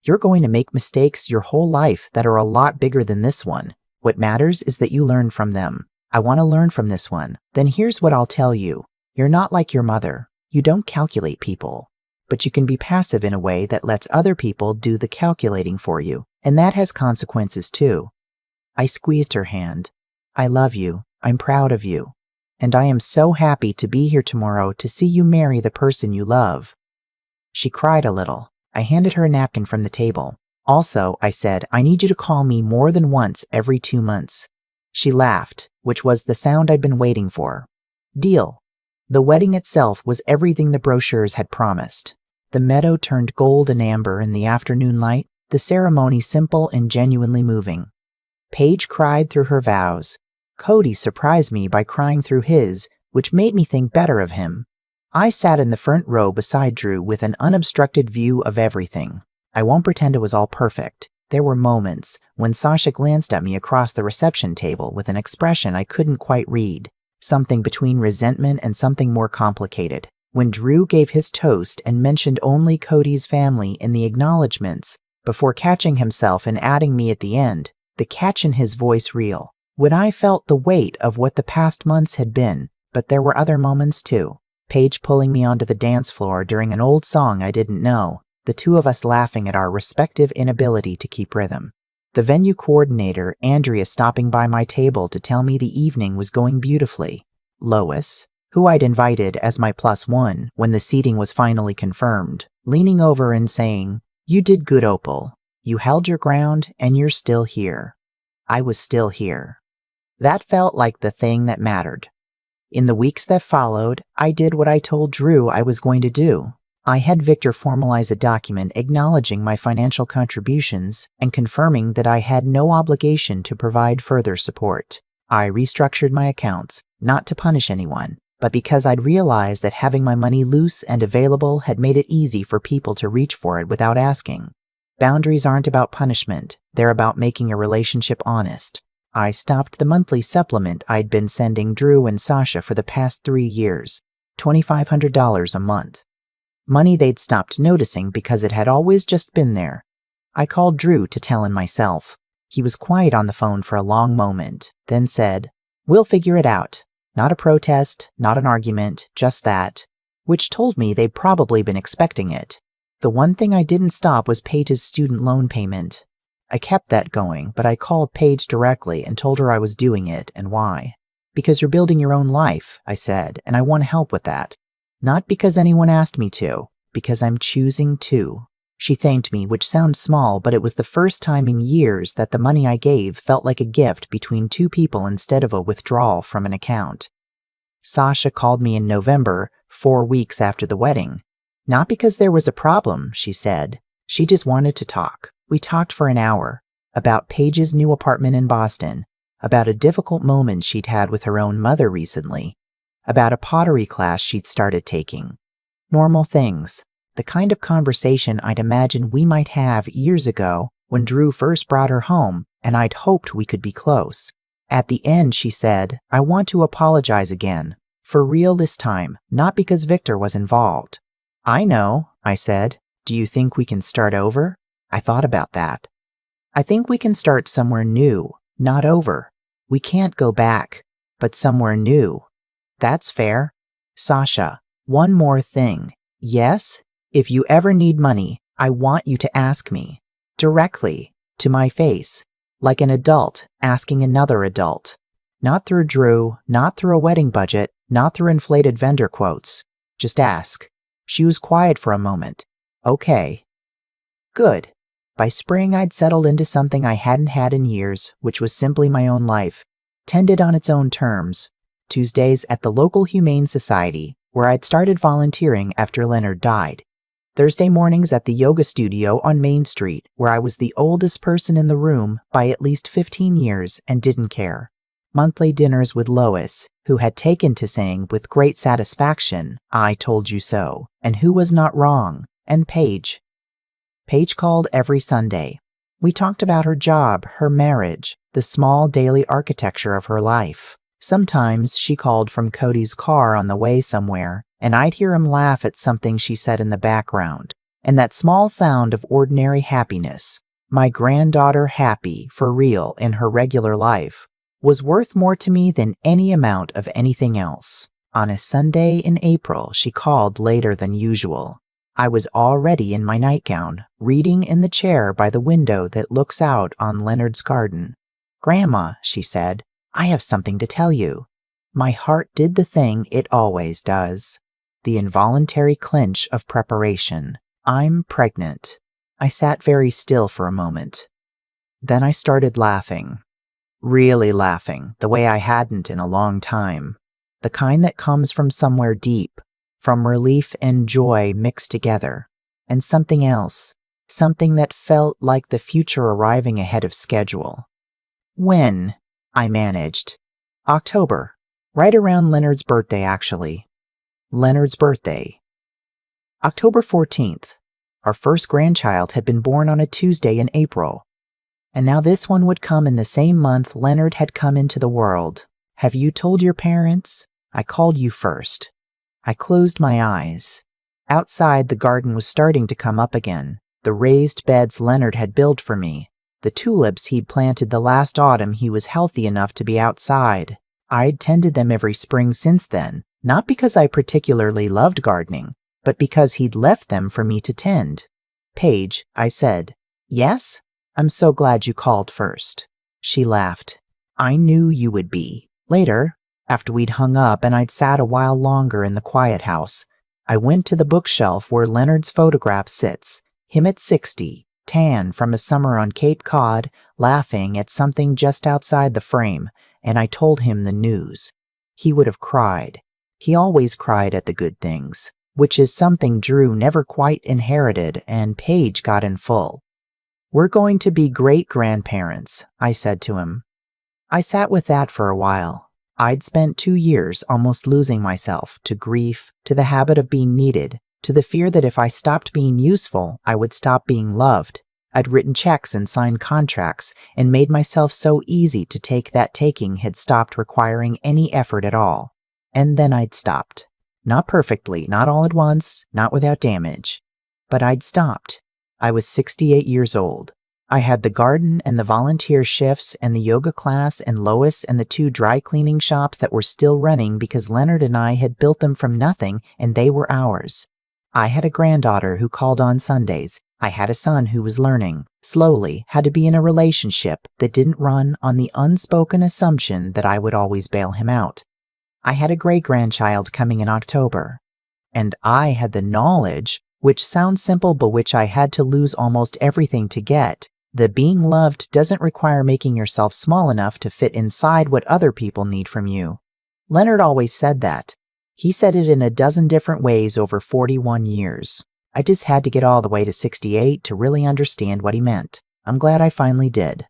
You're going to make mistakes your whole life that are a lot bigger than this one. What matters is that you learn from them. I want to learn from this one. Then here's what I'll tell you. You're not like your mother. You don't calculate people. But you can be passive in a way that lets other people do the calculating for you. And that has consequences too. I squeezed her hand. I love you. I'm proud of you. And I am so happy to be here tomorrow to see you marry the person you love. She cried a little. I handed her a napkin from the table. Also, I said, I need you to call me more than once every 2 months. She laughed, which was the sound I'd been waiting for. Deal. The wedding itself was everything the brochures had promised. The meadow turned gold and amber in the afternoon light, the ceremony simple and genuinely moving. Paige cried through her vows. Cody surprised me by crying through his, which made me think better of him. I sat in the front row beside Drew with an unobstructed view of everything. I won't pretend it was all perfect. There were moments when Sasha glanced at me across the reception table with an expression I couldn't quite read, something between resentment and something more complicated. When Drew gave his toast and mentioned only Cody's family in the acknowledgments, before catching himself and adding me at the end, the catch in his voice real. When I felt the weight of what the past months had been, but there were other moments too. Paige pulling me onto the dance floor during an old song I didn't know, the two of us laughing at our respective inability to keep rhythm. The venue coordinator, Andrea, stopping by my table to tell me the evening was going beautifully. Lois, who I'd invited as my +1 when the seating was finally confirmed, leaning over and saying, You did good, Opal. You held your ground and you're still here. I was still here. That felt like the thing that mattered. In the weeks that followed, I did what I told Drew I was going to do. I had Victor formalize a document acknowledging my financial contributions and confirming that I had no obligation to provide further support. I restructured my accounts, not to punish anyone, but because I'd realized that having my money loose and available had made it easy for people to reach for it without asking. Boundaries aren't about punishment, they're about making a relationship honest. I stopped the monthly supplement I'd been sending Drew and Sasha for the past 3 years, $2,500 a month. Money they'd stopped noticing because it had always just been there. I called Drew to tell him myself. He was quiet on the phone for a long moment, then said, We'll figure it out. Not a protest, not an argument, just that. Which told me they'd probably been expecting it. The one thing I didn't stop was Paige's student loan payment. I kept that going, but I called Paige directly and told her I was doing it and why. Because you're building your own life, I said, and I want to help with that. Not because anyone asked me to, because I'm choosing to. She thanked me, which sounds small, but it was the first time in years that the money I gave felt like a gift between two people instead of a withdrawal from an account. Sasha called me in November, 4 weeks after the wedding. Not because there was a problem, she said. She just wanted to talk. We talked for an hour, about Paige's new apartment in Boston, about a difficult moment she'd had with her own mother recently, about a pottery class she'd started taking. Normal things. The kind of conversation I'd imagined we might have years ago when Drew first brought her home and I'd hoped we could be close. At the end, she said, "I want to apologize again. For real this time, not because Victor was involved." "I know," I said. "Do you think we can start over?" I thought about that. "I think we can start somewhere new, not over. We can't go back, but somewhere new." "That's fair." "Sasha, one more thing. Yes, if you ever need money, I want you to ask me. Directly, to my face, like an adult asking another adult. Not through Drew, not through a wedding budget, not through inflated vendor quotes. Just ask." She was quiet for a moment. "Okay." Good. By spring, I'd settled into something I hadn't had in years, which was simply my own life, tended on its own terms. Tuesdays at the local Humane Society, where I'd started volunteering after Leonard died. Thursday mornings at the yoga studio on Main Street, where I was the oldest person in the room by at least 15 years and didn't care. Monthly dinners with Lois, who had taken to saying with great satisfaction, "I told you so," and who was not wrong, and Paige. Paige called every Sunday. We talked about her job, her marriage, the small daily architecture of her life. Sometimes she called from Cody's car on the way somewhere, and I'd hear him laugh at something she said in the background. And that small sound of ordinary happiness, my granddaughter happy for real in her regular life, was worth more to me than any amount of anything else. On a Sunday in April, she called later than usual. I was already in my nightgown, reading in the chair by the window that looks out on Leonard's garden. "Grandma," she said, "I have something to tell you." My heart did the thing it always does. The involuntary clinch of preparation. I'm pregnant. I sat very still for a moment. Then I started laughing. Really laughing, the way I hadn't in a long time. The kind that comes from somewhere deep, from relief and joy mixed together. And something else, something that felt like the future arriving ahead of schedule. "When?" I managed. "October. Right around Leonard's birthday, actually." Leonard's birthday. October 14th. Our first grandchild had been born on a Tuesday in April. And now this one would come in the same month Leonard had come into the world. "Have you told your parents? I called you first." I closed my eyes. Outside, the garden was starting to come up again. The raised beds Leonard had built for me. The tulips he'd planted the last autumn he was healthy enough to be outside. I'd tended them every spring since then, not because I particularly loved gardening, but because he'd left them for me to tend. "Paige," I said. "Yes? I'm so glad you called first." She laughed. "I knew you would be." Later, after we'd hung up and I'd sat a while longer in the quiet house, I went to the bookshelf where Leonard's photograph sits, him at 60, tan from a summer on Cape Cod, laughing at something just outside the frame, and I told him the news. He would have cried. He always cried at the good things, which is something Drew never quite inherited and Paige got in full. "We're going to be great-grandparents," I said to him. I sat with that for a while. I'd spent 2 years almost losing myself to grief, to the habit of being needed, to the fear that if I stopped being useful, I would stop being loved. I'd written checks and signed contracts and made myself so easy to take that taking had stopped requiring any effort at all. And then I'd stopped. Not perfectly, not all at once, not without damage. But I'd stopped. I was 68 years old. I had the garden and the volunteer shifts and the yoga class and Lois and the 2 dry cleaning shops that were still running because Leonard and I had built them from nothing and they were ours. I had a granddaughter who called on Sundays. I had a son who was learning, slowly, how to be in a relationship that didn't run on the unspoken assumption that I would always bail him out. I had a great-grandchild coming in October. And I had the knowledge, which sounds simple but which I had to lose almost everything to get, that being loved doesn't require making yourself small enough to fit inside what other people need from you. Leonard always said that. He said it in a dozen different ways over 41 years. I just had to get all the way to 68 to really understand what he meant. I'm glad I finally did.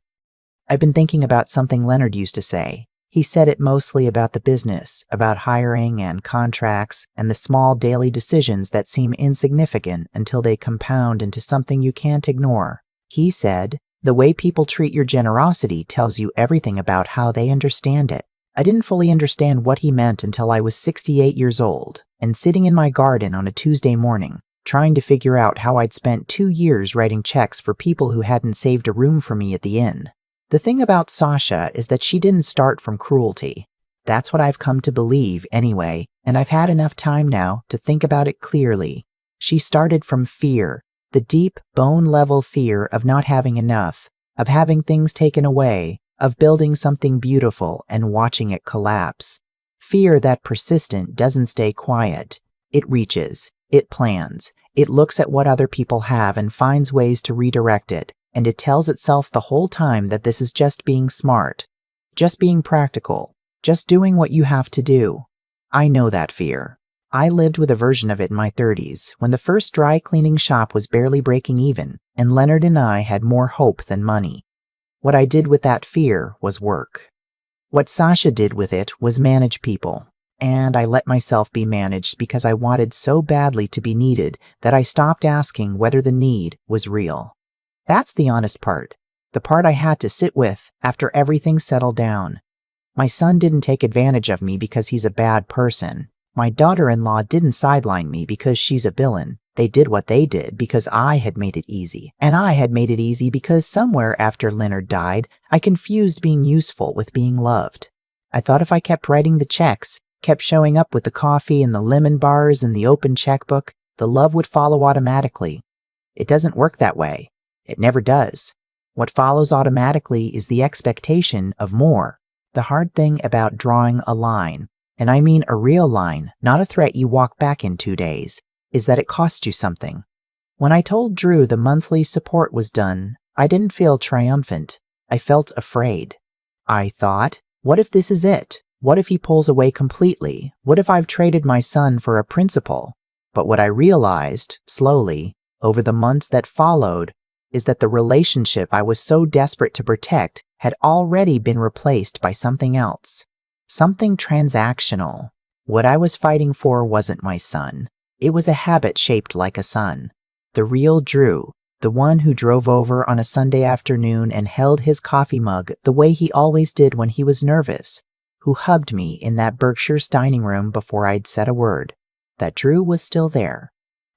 I've been thinking about something Leonard used to say. He said it mostly about the business, about hiring and contracts, and the small daily decisions that seem insignificant until they compound into something you can't ignore. He said, "The way people treat your generosity tells you everything about how they understand it." I didn't fully understand what he meant until I was 68 years old and sitting in my garden on a Tuesday morning, trying to figure out how I'd spent 2 years writing checks for people who hadn't saved a room for me at the inn. The thing about Sasha is that she didn't start from cruelty. That's what I've come to believe anyway, and I've had enough time now to think about it clearly. She started from fear, the deep, bone-level fear of not having enough, of having things taken away, of building something beautiful and watching it collapse. Fear that persistent doesn't stay quiet. It reaches, it plans, it looks at what other people have and finds ways to redirect it. And it tells itself the whole time that this is just being smart, just being practical, just doing what you have to do. I know that fear. I lived with a version of it in my 30s, when the first dry cleaning shop was barely breaking even, and Leonard and I had more hope than money. What I did with that fear was work. What Sasha did with it was manage people, and I let myself be managed because I wanted so badly to be needed that I stopped asking whether the need was real. That's the honest part, the part I had to sit with after everything settled down. My son didn't take advantage of me because he's a bad person. My daughter-in-law didn't sideline me because she's a villain. They did what they did because I had made it easy. And I had made it easy because somewhere after Leonard died, I confused being useful with being loved. I thought if I kept writing the checks, kept showing up with the coffee and the lemon bars and the open checkbook, the love would follow automatically. It doesn't work that way. It never does. What follows automatically is the expectation of more. The hard thing about drawing a line, and I mean a real line, not a threat you walk back in 2 days, is that it costs you something. When I told Drew the monthly support was done, I didn't feel triumphant. I felt afraid. I thought, what if this is it? What if he pulls away completely? What if I've traded my son for a principal? But what I realized, slowly, over the months that followed, is that the relationship I was so desperate to protect had already been replaced by something else. Something transactional. What I was fighting for wasn't my son. It was a habit shaped like a son. The real Drew, the one who drove over on a Sunday afternoon and held his coffee mug the way he always did when he was nervous, who hugged me in that Berkshire's dining room before I'd said a word. That Drew was still there.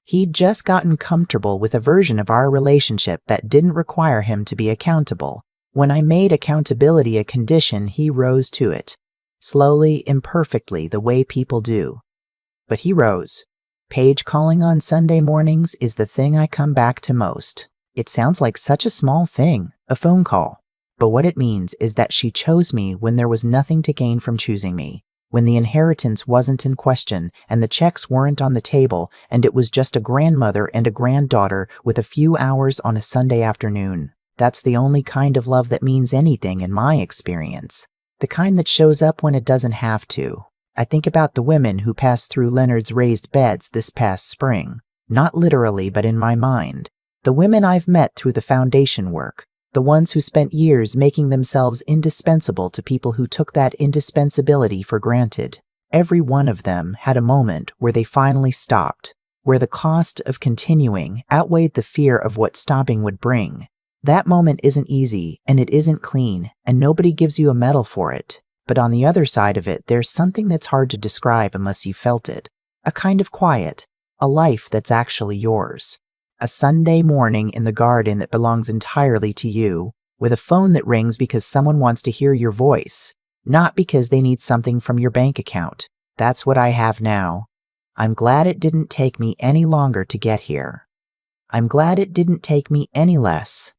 He'd just gotten comfortable with a version of our relationship that didn't require him to be accountable. When I made accountability a condition, he rose to it. Slowly, imperfectly, the way people do. But he rose. Paige calling on Sunday mornings is the thing I come back to most. It sounds like such a small thing, a phone call. But what it means is that she chose me when there was nothing to gain from choosing me. When the inheritance wasn't in question, and the checks weren't on the table, and it was just a grandmother and a granddaughter with a few hours on a Sunday afternoon. That's the only kind of love that means anything in my experience. The kind that shows up when it doesn't have to. I think about the women who passed through Leonard's raised beds this past spring. Not literally, but in my mind. The women I've met through the foundation work. The ones who spent years making themselves indispensable to people who took that indispensability for granted. Every one of them had a moment where they finally stopped, where the cost of continuing outweighed the fear of what stopping would bring. That moment isn't easy, and it isn't clean, and nobody gives you a medal for it. But on the other side of it, there's something that's hard to describe unless you felt it. A kind of quiet, a life that's actually yours. A Sunday morning in the garden that belongs entirely to you, with a phone that rings because someone wants to hear your voice, not because they need something from your bank account. That's what I have now. I'm glad it didn't take me any longer to get here. I'm glad it didn't take me any less.